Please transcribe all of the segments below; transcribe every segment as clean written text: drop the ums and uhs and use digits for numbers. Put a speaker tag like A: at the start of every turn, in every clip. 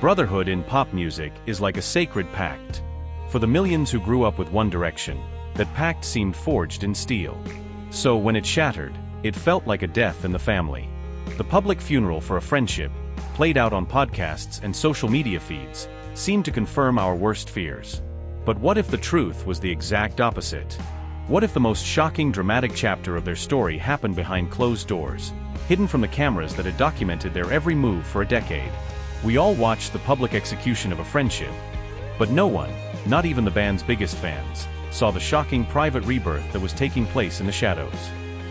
A: Brotherhood in pop music is like a sacred pact. For the millions who grew up with One Direction, that pact seemed forged in steel. So when it shattered, it felt like a death in the family. The public funeral for a friendship, played out on podcasts and social media feeds, seemed to confirm our worst fears. But what if the truth was the exact opposite? What if the most shocking dramatic chapter of their story happened behind closed doors, hidden from the cameras that had documented their every move for a decade? We all watched the public execution of a friendship, but no one, not even the band's biggest fans, saw the shocking private rebirth that was taking place in the shadows.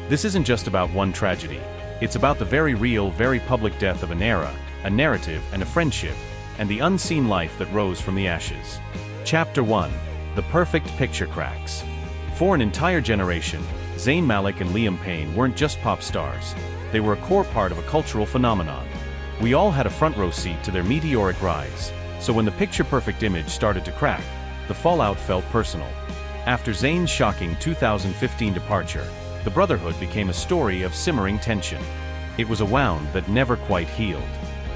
A: This isn't just about one tragedy, it's about the very real, very public death of an era, a narrative and a friendship, and the unseen life that rose from the ashes. Chapter 1. The Perfect Picture Cracks. For an entire generation, Zayn Malik and Liam Payne weren't just pop stars, they were a core part of a cultural phenomenon. We all had a front row seat to their meteoric rise, so when the picture-perfect image started to crack, the fallout felt personal. After Zayn's shocking 2015 departure, the Brotherhood became a story of simmering tension. It was a wound that never quite healed.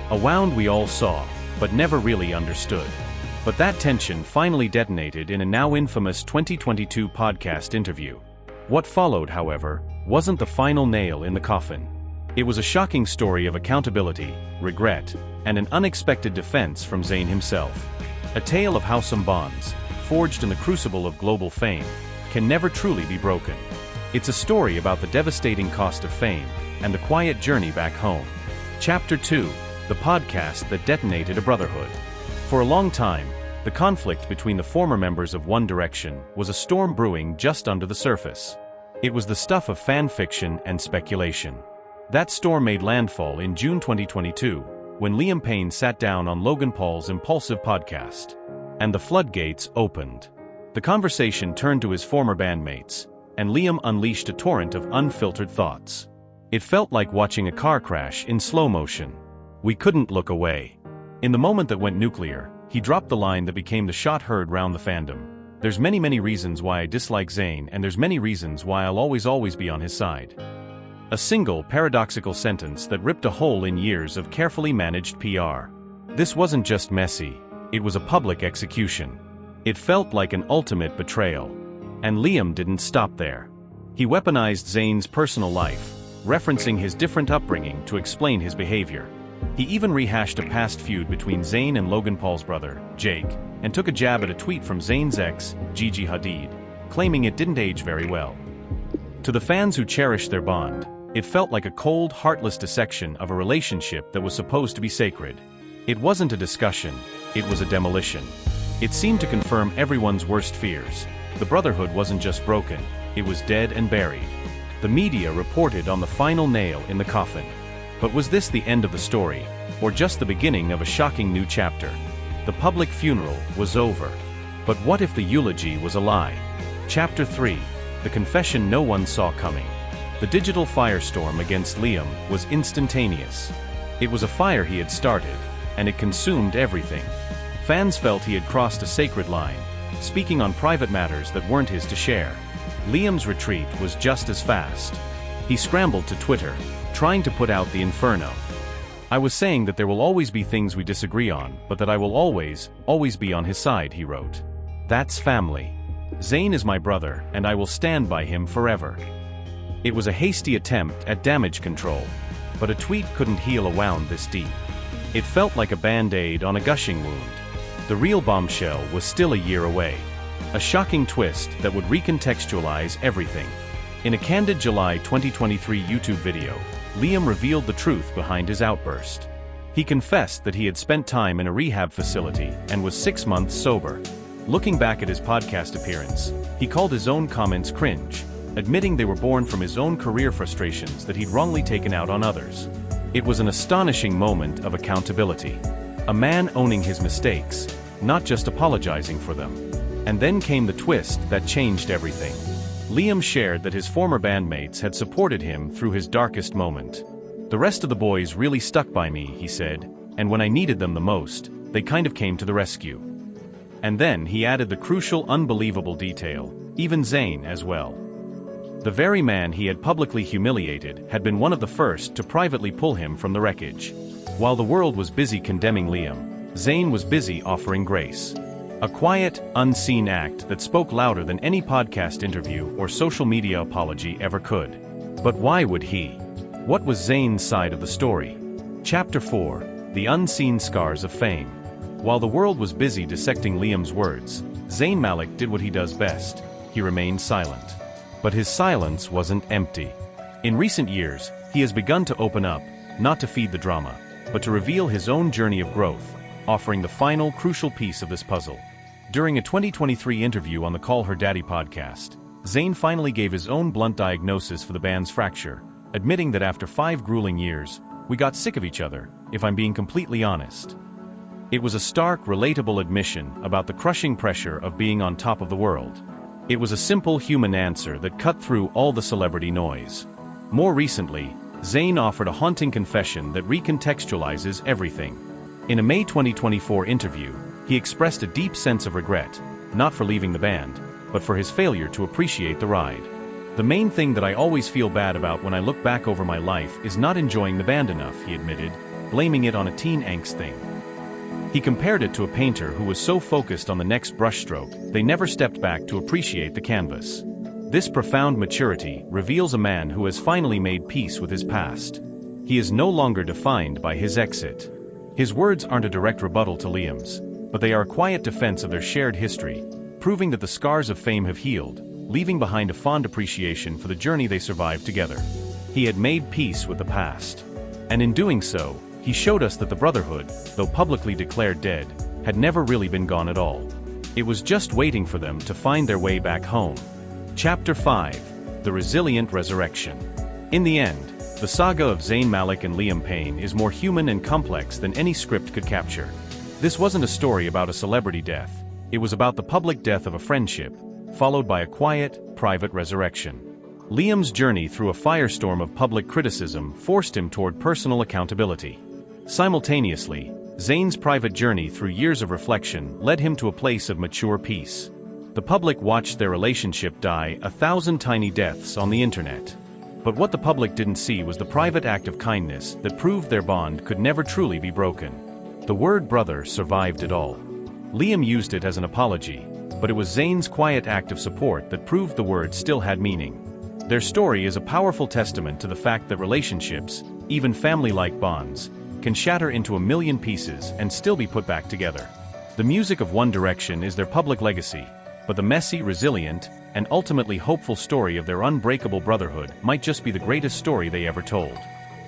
A: A wound we all saw, but never really understood. But that tension finally detonated in a now infamous 2022 podcast interview. What followed, however, wasn't the final nail in the coffin. It was a shocking story of accountability, regret, and an unexpected defense from Zayn himself. A tale of how some bonds, forged in the crucible of global fame, can never truly be broken. It's a story about the devastating cost of fame, and the quiet journey back home. Chapter 2. The podcast that detonated a brotherhood. For a long time, the conflict between the former members of One Direction was a storm brewing just under the surface. It was the stuff of fan fiction and speculation. That storm made landfall in June 2022, when Liam Payne sat down on Logan Paul's impulsive podcast. And the floodgates opened. The conversation turned to his former bandmates, and Liam unleashed a torrent of unfiltered thoughts. It felt like watching a car crash in slow motion. We couldn't look away. In the moment that went nuclear, he dropped the line that became the shot heard round the fandom. There's many reasons why I dislike Zayn, and there's many reasons why I'll always be on his side. A single paradoxical sentence that ripped a hole in years of carefully managed PR. This wasn't just messy, it was a public execution. It felt like an ultimate betrayal. And Liam didn't stop there. He weaponized Zayn's personal life, referencing his different upbringing to explain his behavior. He even rehashed a past feud between Zayn and Logan Paul's brother, Jake, and took a jab at a tweet from Zayn's ex, Gigi Hadid, claiming it didn't age very well. To the fans who cherished their bond, it felt like a cold, heartless dissection of a relationship that was supposed to be sacred. It wasn't a discussion, it was a demolition. It seemed to confirm everyone's worst fears. The Brotherhood wasn't just broken, it was dead and buried. The media reported on the final nail in the coffin. But was this the end of the story, or just the beginning of a shocking new chapter? The public funeral was over. But what if the eulogy was a lie? Chapter 3. The confession no one saw coming. The digital firestorm against Liam was instantaneous. It was a fire he had started, and it consumed everything. Fans felt he had crossed a sacred line, speaking on private matters that weren't his to share. Liam's retreat was just as fast. He scrambled to Twitter, trying to put out the inferno. I was saying that there will always be things we disagree on, but that I will always be on his side, he wrote. That's family. Zayn is my brother, and I will stand by him forever. It was a hasty attempt at damage control, but a tweet couldn't heal a wound this deep. It felt like a band-aid on a gushing wound. The real bombshell was still a year away. A shocking twist that would recontextualize everything. In a candid July 2023 YouTube video, Liam revealed the truth behind his outburst. He confessed that he had spent time in a rehab facility and was 6 months sober. Looking back at his podcast appearance, he called his own comments cringe, admitting they were born from his own career frustrations that he'd wrongly taken out on others. It was an astonishing moment of accountability. A man owning his mistakes, not just apologizing for them. And then came the twist that changed everything. Liam shared that his former bandmates had supported him through his darkest moment. The rest of the boys really stuck by me, he said, and when I needed them the most, they kind of came to the rescue. And then he added the crucial, unbelievable detail, even Zayn as well. The very man he had publicly humiliated had been one of the first to privately pull him from the wreckage. While the world was busy condemning Liam, Zayn was busy offering grace. A quiet, unseen act that spoke louder than any podcast interview or social media apology ever could. But why would he? What was Zayn's side of the story? Chapter 4: The Unseen Scars of Fame. While the world was busy dissecting Liam's words, Zayn Malik did what he does best. He remained silent. But his silence wasn't empty. In recent years, he has begun to open up, not to feed the drama, but to reveal his own journey of growth, offering the final, crucial piece of this puzzle. During a 2023 interview on the Call Her Daddy podcast, Zayn finally gave his own blunt diagnosis for the band's fracture, admitting that after 5 grueling years, we got sick of each other, if I'm being completely honest. It was a stark, relatable admission about the crushing pressure of being on top of the world. It was a simple human answer that cut through all the celebrity noise. More recently, Zayn offered a haunting confession that recontextualizes everything. In a May 2024 interview, he expressed a deep sense of regret, not for leaving the band, but for his failure to appreciate the ride. The main thing that I always feel bad about when I look back over my life is not enjoying the band enough, he admitted, blaming it on a teen angst thing. He compared it to a painter who was so focused on the next brushstroke, they never stepped back to appreciate the canvas. This profound maturity reveals a man who has finally made peace with his past. He is no longer defined by his exit. His words aren't a direct rebuttal to Liam's, but they are a quiet defense of their shared history, proving that the scars of fame have healed, leaving behind a fond appreciation for the journey they survived together. He had made peace with the past. And in doing so, he showed us that the Brotherhood, though publicly declared dead, had never really been gone at all. It was just waiting for them to find their way back home. Chapter 5: The Resilient Resurrection. In the end, the saga of Zayn Malik and Liam Payne is more human and complex than any script could capture. This wasn't a story about a celebrity death. It was about the public death of a friendship, followed by a quiet, private resurrection. Liam's journey through a firestorm of public criticism forced him toward personal accountability. Simultaneously, Zayn's private journey through years of reflection led him to a place of mature peace. The public watched their relationship die 1,000 tiny deaths on the internet. But what the public didn't see was the private act of kindness that proved their bond could never truly be broken. The word brother survived it all. Liam used it as an apology, but it was Zayn's quiet act of support that proved the word still had meaning. Their story is a powerful testament to the fact that relationships, even family-like bonds, can shatter into a million pieces and still be put back together. The music of One Direction is their public legacy, but the messy, resilient, and ultimately hopeful story of their unbreakable brotherhood might just be the greatest story they ever told.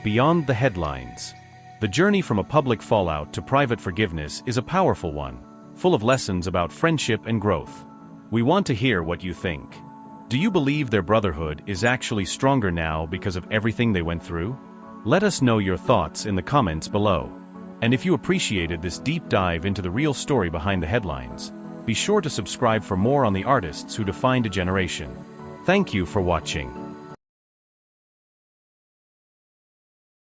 A: Beyond the headlines. The journey from a public fallout to private forgiveness is a powerful one, full of lessons about friendship and growth. We want to hear what you think. Do you believe their brotherhood is actually stronger now because of everything they went through? Let us know your thoughts in the comments below. And if you appreciated this deep dive into the real story behind the headlines, be sure to subscribe for more on the artists who defined a generation. Thank you for watching.